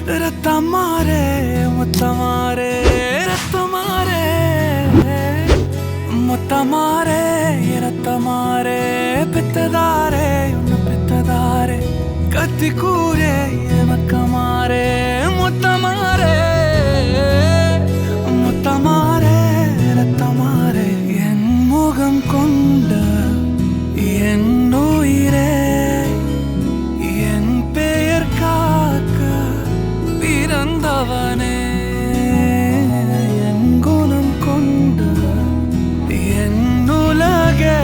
ரத்தமாரே முத்தமாரே ரத்தமாரே முத்தமாரே ரத்தமாரே பெத்ததாரே உன்னை பெத்ததாரே கத்தி கூரே மக்கமாரே முத்தமாரே முத்தமாரே ரத்தமாரே என் முகம் கொண்ட என் உயிரே என் பெயர் காக்க பிறந்தவனே என் குணம் கொண்ட என் உலகே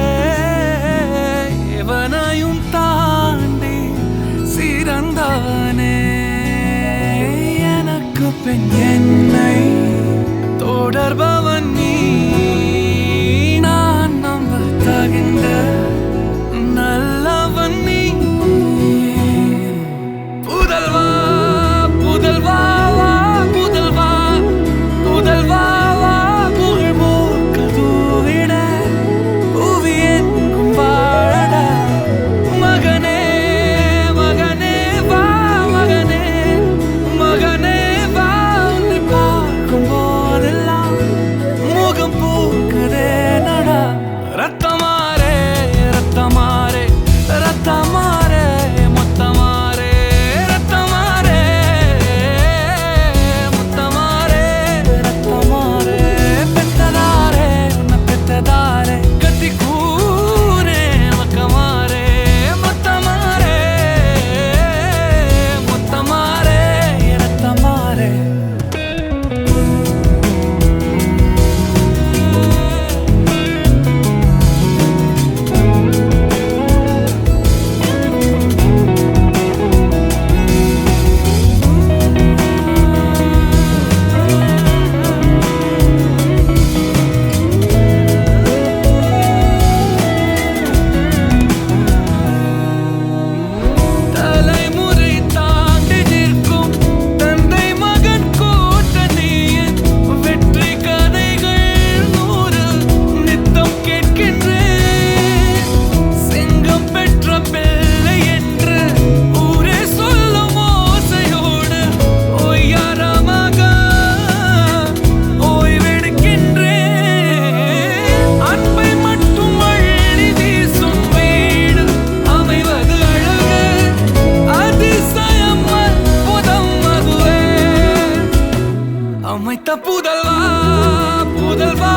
எவனையும் தாண்டி சிறந்தவனே எனக்கு பெண் என்னை தொடர்பவன் நீ நான் நம்ப தகின்ற நல்லவன் நீ புதல்வா புதல்வா புதல்வா புதல்வா புகழ் மூக்க தூவிட புவி எங்கும் வாழட மகனே மகனே வா மகனே மகனே வா உன்னை பார்க்கும் போதெல்லாம் முகம் பூக்குதே நடா ரத்தமாரே ரத்தமாரே ரத்தமாரே முத்தமாரே ரத்தமாரே முத்தமாரே ரத்தமாரே பெத்ததாரே உன்னை பெத்ததாரே கத்தி கூரே மக்கமாரே முத்தமாரே முத்தமாரே ரத்தமாரே தலைமுறை தாண்டி நிற்கும் தந்தை மகன் கூட்டணியின் வெற்றி கதைகள் 100 நித்தம் கேட்கின்றேன் சிங்கம் பெற்ற பிள்ளை என்று ஊரே சொல்லும் ஓசையோடு ஒய்யாரமாக ஓய்வெடுக்கின்றேன் அன்பை மட்டும் அள்ளி வீசும் வீடு அமைவது அழகு அதிசயம் அற்புதம் அதுவே அமைத்த புதல்வா புதல்வா